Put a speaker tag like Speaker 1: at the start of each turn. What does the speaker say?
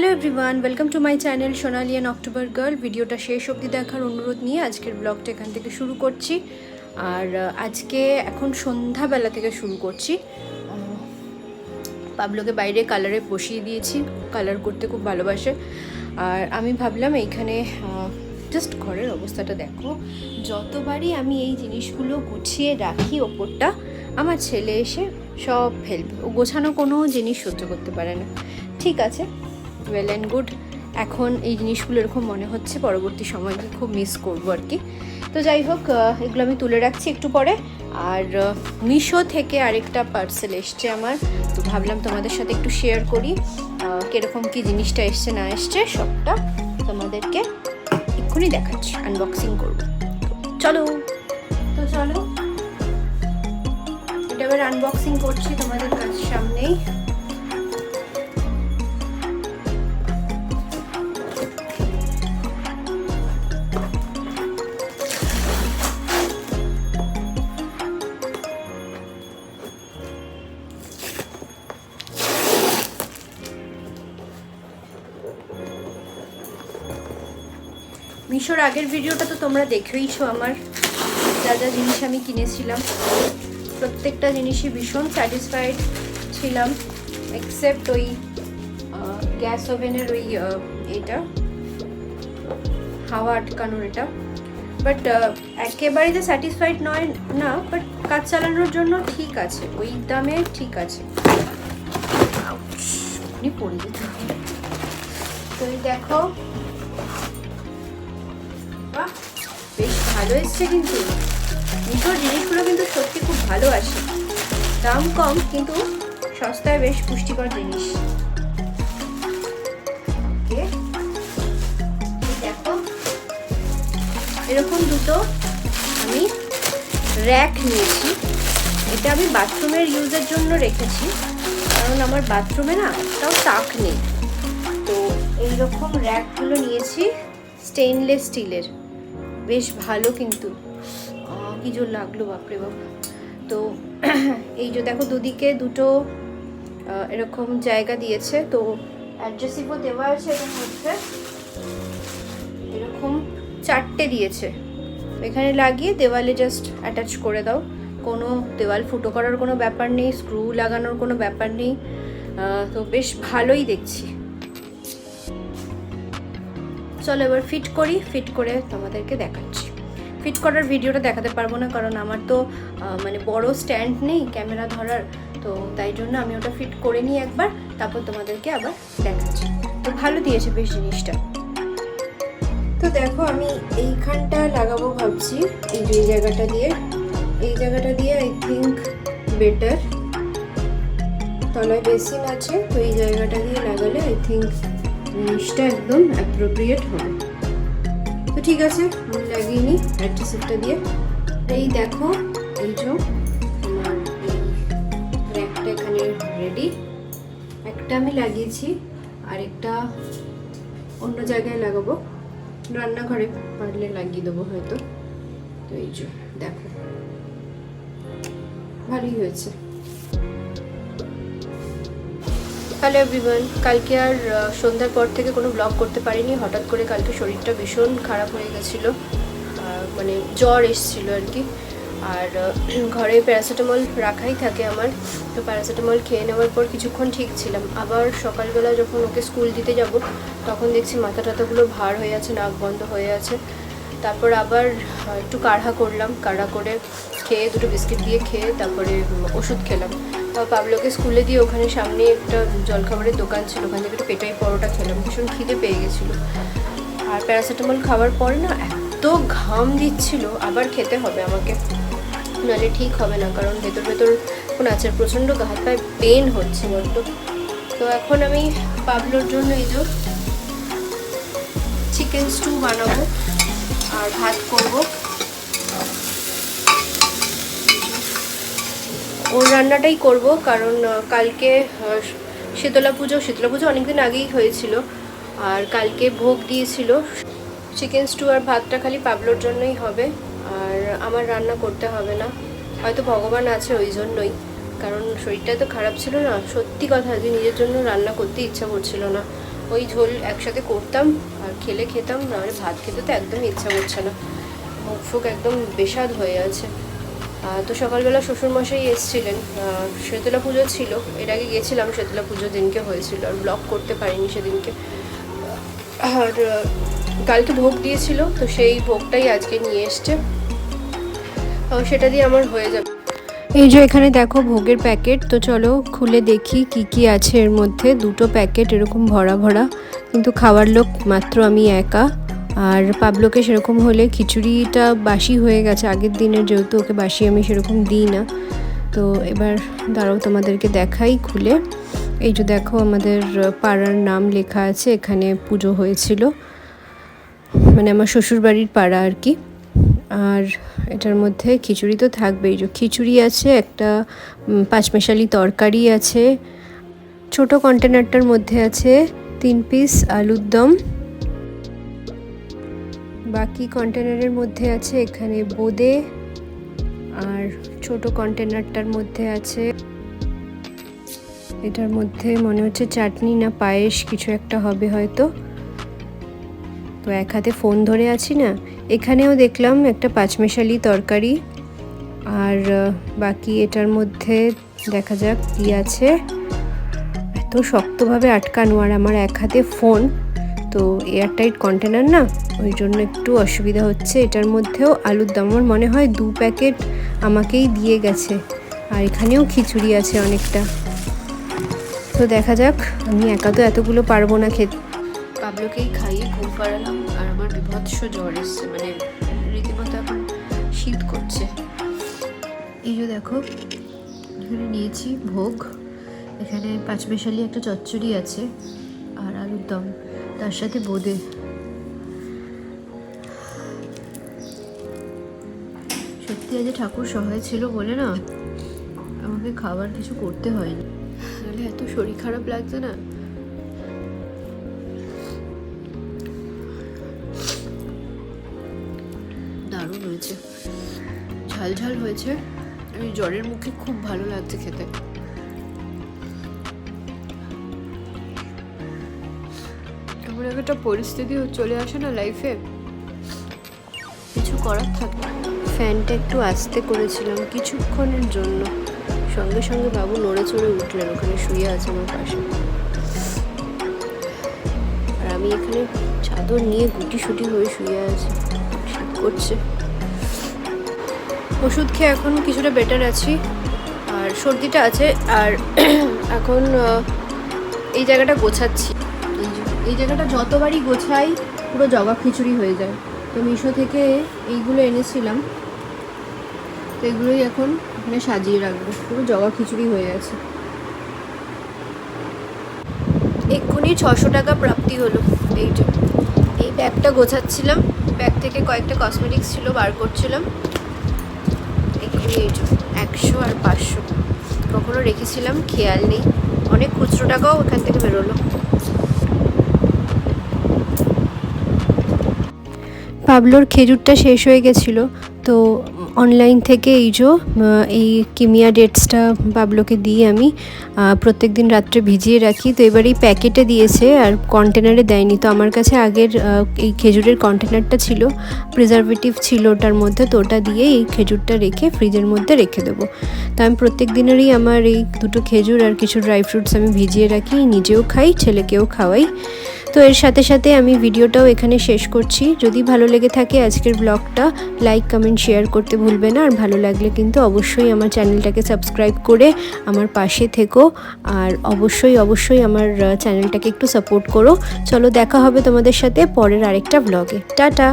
Speaker 1: Hello everyone, welcome to my channel Sonali and October girl. ভিডিওটা শেষ অবধি দেখার অনুরোধ নিয়ে আজকের ব্লগটা এখান থেকে শুরু করছি। আর আজকে এখন সন্ধ্যাবেলা থেকে শুরু করছি। পাবলোকে বাইরে কালারে বসিয়ে দিয়েছি, কালার করতে খুব ভালোবাসে। আর আমি ভাবলাম এইখানে জাস্ট ঘরের অবস্থাটা দেখো, যতবারই আমি এই জিনিসগুলো গুছিয়ে রাখি ওপরটা, আমার ছেলে এসে সব ফেলবে। ও গোছানো কোনো জিনিস সহ্য করতে পারে না। ঠিক আছে, ওয়েল অ্যান্ড গুড। এখন এই জিনিসগুলো এরকম মনে হচ্ছে পরবর্তী সময়কে খুব মিস করবো আর কি। তো যাই হোক, এগুলো আমি তুলে রাখছি একটু পরে। আর মিশো থেকে আরেকটা পার্সেল এসছে আমার, তো ভাবলাম তোমাদের সাথে একটু শেয়ার করি কীরকম কী জিনিসটা এসছে না এসছে, সবটা তোমাদেরকে এক্ষুনি দেখাচ্ছি, আনবক্সিং করবো। চলো এটা এবার আনবক্সিং করছি তোমাদের কাছে সামনেই। মিশোর আগের ভিডিওটা তো তোমরা দেখেইছো, আমার যা যা জিনিস আমি কিনেছিলাম প্রত্যেকটা জিনিসই ভীষণ স্যাটিসফাইড ছিলাম, এক্সেপ্ট ওই গ্যাস ওভেনের ওই এটা হাওয়া আটকানোর এটা। বাট একেবারে যে স্যাটিসফাইড নয় না, বাট কাজ চালানোর জন্য ঠিক আছে, ওই দামে ঠিক আছে। পড়ে যেত। তো দেখো, বেশ ভালো এসছে কিন্তু মিশোর জিনিসগুলো কিন্তু সত্যি খুব ভালো আসে, দাম কম কিন্তু সস্তায় বেশ পুষ্টিকর জিনিস। দেখো, এরকম দুটো আমি র্যাক নিয়েছি। এটা আমি বাথরুমের ইউজের জন্য রেখেছি, কারণ আমার বাথরুমে না একটাও তাক নেই। তো এইরকম র্যাকগুলো নিয়েছি, স্টেইনলেস স্টিলের, বেশ ভালো কিন্তু। কি জোর লাগলো, বাপরে বাপ। তো এই যে দেখো, দুদিকে দুটো এরকম জায়গা দিয়েছে, তো অ্যাডজাস্টিভও দেওয়া আছে। এটার মধ্যে এরকম চারটে দিয়েছে, এখানে লাগিয়ে দেওয়ালে জাস্ট অ্যাটাচ করে দাও। কোনো দেওয়াল ফুটো করার কোনো ব্যাপার নেই, স্ক্রু লাগানোর কোনো ব্যাপার নেই। তো বেশ ভালোই দেখছি। চলো এবার ফিট করি, ফিট করে তোমাদেরকে দেখাচ্ছি। ফিট করার ভিডিওটা দেখাতে পারবো না, কারণ আমার তো মানে বড় স্ট্যান্ড নেই ক্যামেরা ধরার, তো তাই জন্য আমি ওটা ফিট করে নিই একবার, তারপর তোমাদেরকে আবার দেখাচ্ছি। তো ভালো দিয়েছে বেশ জিনিসটা। তো দেখো, আমি এইখানটা লাগাবো ভাবছি, এই যে জায়গাটা দিয়ে আই থিঙ্ক বেটার। তলায় বেসিন আছে, তো এই জায়গাটা দিয়ে লাগালে আই থিঙ্ক জিনিসটা একদম অ্যাপ্রোপ্রিয়েট হবে। তো ঠিক আছে, আমি লাগিয়ে নিই অ্যাডজাস্টারটা দিয়ে। এই দেখো, এই যে আমার এই র্যাকটা এখানে রেডি। একটা আমি লাগিয়েছি, আরেকটা অন্য জায়গায় লাগাবো, রান্নাঘরে পারলে লাগিয়ে দেবো হয়তো। তো এই যে দেখো, ভালোই হয়েছে। হ্যালো এভরিওয়ান, কালকে আর সন্ধ্যার পর থেকে কোনো ব্লগ করতে পারিনি। হঠাৎ করে কালকে শরীরটা ভীষণ খারাপ হয়ে গেছিলো, মানে জ্বর এসেছিল আর কি। আর ঘরে প্যারাসিটামল রাখাই থাকে আমার, তো প্যারাসিটামল খেয়ে নেওয়ার পর কিছুক্ষণ ঠিক ছিলাম। আবার সকালবেলা যখন ওকে স্কুল দিতে যাব, তখন দেখছি মাথা টাথাগুলো ভার হয়ে আছে, নাক বন্ধ হয়ে আছে। তারপর আবার একটু কাঢ়া করলাম, কাঢ়া করে খেয়ে দুটো বিস্কিট দিয়ে খেয়ে তারপরে ওষুধ খেলাম। তারপর পাবলোকে স্কুলে দিয়ে ওখানে সামনে একটা জলখাবারের দোকান ছিল, ওখান থেকে একটু পেটাই পরোটা খেলাম, ভীষণ খিদে পেয়ে গেছিলো। আর প্যারাসিটামল খাওয়ার পরে না এত ঘাম দিচ্ছিল, আবার খেতে হবে আমাকে, নাহলে ঠিক হবে না, কারণ ভেতর এখন আছে প্রচণ্ড হাত পায়ে পেন হচ্ছে বড্ড। তো এখন আমি পাবলোর জন্য এই যে চিকেন স্টু বানাবো আর ভাত করব। ওর রান্নাটাই করব, কারণ কালকে শীতলা পুজো অনেকদিন আগেই হয়েছিল, আর কালকে ভোগ দিয়েছিল। চিকেন স্টু আর ভাতটা খালি পাবলোর জন্যই হবে, আর আমার রান্না করতে হবে না। হয়তো ভগবান আছে ওই জন্যই, কারণ শরীরটা তো খারাপ ছিল না, সত্যি কথা, যে নিজের জন্য রান্না করতে ইচ্ছা করছিল না। ওই ঝোল একসাথে করতাম আর খেতাম, নাহলে ভাত খেতে তো একদমই ইচ্ছা করছে না, মুখ ফুক একদম বেস্বাদ হয়ে আছে। তো সকালবেলা শ্বশুরমশাই এসেছিলেন, শীতলা পুজো ছিল, এর আগে গেছিলাম, শীতলা পুজো দিনকে হয়েছিল, আর ব্লগ করতে পারিনি সেদিনকে। আর কালকে ভোগ দিয়েছিল, তো সেই ভোগটাই আজকে নিয়ে এসছে, সেটা দিয়ে আমার হয়ে যাবে। এই যে এখানে দেখো ভোগের প্যাকেট, তো চলো খুলে দেখি কি কি আছে এর মধ্যে। 2টো প্যাকেট এরকম ভরা ভরা, কিন্তু খাওয়ার লোক মাত্র আমি একা। আর পাবলোকে সেরকম হলে খিচুড়িটা বাসি হয়ে গেছে আগের দিনের, যেহেতু ওকে বাসি আমি সেরকম দিই না। তো এবার দাঁড়াও তোমাদেরকে দেখাই খুলে। এই যে দেখো আমাদের পাড়ার নাম লেখা আছে, এখানে পুজো হয়েছিল, মানে আমার শ্বশুরবাড়ির পাড়া আর কি। আর এটার মধ্যে খিচুড়ি তো থাকবেই, যে খিচুড়ি আছে, একটা পাঁচমেশালি তরকারি আছে, ছোট কন্টেনারটার মধ্যে আছে 3 পিস আলুর দম, বাকি কন্টেনারের মধ্যে আছে এখানে বোঁদে, আর ছোট কন্টেনারটার মধ্যে আছে, এটার মধ্যে মনে হচ্ছে চাটনি না পায়েস কিছু একটা হবে হয়তো। তো এক হাতে ফোন ধরে আছি না, এখানেও দেখলাম একটা পাঁচমেশালি তরকারি, আর বাকি এটার মধ্যে দেখা যাক কি আছে। এত শক্তভাবে আটকানো, আর আমার এক হাতে ফোন, তো এয়ারটাইট কন্টেনার না, ওই জন্য একটু অসুবিধা হচ্ছে। এটার মধ্যেও আলুর দম, আমার মনে হয় 2 প্যাকেট আমাকেই দিয়ে গেছে, আর এখানেও খিচুড়ি আছে অনেকটা। তো দেখা যাক, আমি একা তো এতগুলো পারবো না খেতে। পাবলোকেই খাইয়ে ঘুম পাড়ালাম, আর আমার বিভৎস জ্বর এসছে, মানে রীতিমতো এখন শীত করছে। এই যে দেখো এখানে নিয়েছি ভোগ, এখানে পাঁচমেশালি একটা চচ্চড়ি আছে, আর আলুর দম, তার সাথে বোঁদে। সত্যি আজ ঠাকুর সহায় ছিল বলে না আমাকে খাবার কিছু করতে হয়নি, নাহলে এত শরীর খারাপ লাগছে না। দারুণ হয়েছে, ঝাল ঝাল হয়েছে, এই জ্বরের মুখে খুব ভালো লাগছে খেতে। এমন একটা পরিস্থিতি চলে আসে না লাইফে, কিছু করার থাকে। ফ্যানটা একটু আস্তে করেছিলাম কিছুক্ষণের জন্য, সঙ্গে সঙ্গে বাবু নড়ে চড়ে উঠলেন, ওখানে শুয়ে আছে আমার পাশে, আর আমি এখানে চাদর নিয়ে গুটি সুটি হয়ে শুয়ে আছি, শীত করছে। ওষুধ খেয়ে এখন কিছুটা বেটার আছি, আর সর্দিটা আছে। আর এখন এই জায়গাটা গোছাচ্ছি, এই জায়গাটা যতবারই গোছাই পুরো জগা খিচুড়ি হয়ে যায়। তো মিশো থেকে এইগুলো এনেছিলাম, তো এগুলোই এখন এখানে সাজিয়ে রাখবো, পুরো জগা খিচুড়ি হয়ে গেছে। এক্ষুনি 600 টাকা প্রাপ্তি হলো। এই ব্যাগটা গোছাচ্ছিলাম, ব্যাগ থেকে কয়েকটা কসমেটিক্স ছিল বার করছিলাম, এক্ষুনি এই 100 আর 500 কখনো রেখেছিলাম খেয়াল নেই, অনেক খুচরো টাকাও ওখান থেকে বেরোলো। পাবলোর খেজুরটা শেষ হয়ে গেছিলো, তো অনলাইন থেকে এই কিমিয়া ডেটসটা পাবলোকে দিয়ে আমি প্রত্যেক দিন রাত্রে ভিজিয়ে রাখি। তো এবার এই প্যাকেটে দিয়েছে আর কন্টেনারে দেয়নি। তো আমার কাছে আগের এই খেজুরের কন্টেনারটা ছিল, প্রিজারভেটিভ ছিল ওটার মধ্যে, তো ওটা দিয়ে এই খেজুরটা রেখে ফ্রিজের মধ্যে রেখে দেবো। তো আমি প্রত্যেক দিনেরই আমার এই 2টো খেজুর আর কিছু ড্রাই ফ্রুটস আমি ভিজিয়ে রাখি, নিজেও খাই, ছেলেকেও খাওয়াই। তো এর সাথে সাথে আমি ভিডিওটাও এখানে শেষ করছি। যদি ভালো লেগে থাকে আজকের ব্লগটা, লাইক কমেন্ট শেয়ার করতে ভুলবে না, আর ভালো লাগলে কিন্তু অবশ্যই আমার চ্যানেলটাকে সাবস্ক্রাইব করে আমার পাশে থেকো, আর অবশ্যই আমার চ্যানেলটাকে একটু সাপোর্ট করো। চলো দেখা হবে তোমাদের সাথে পরের আরেকটা ব্লগে। টাটা।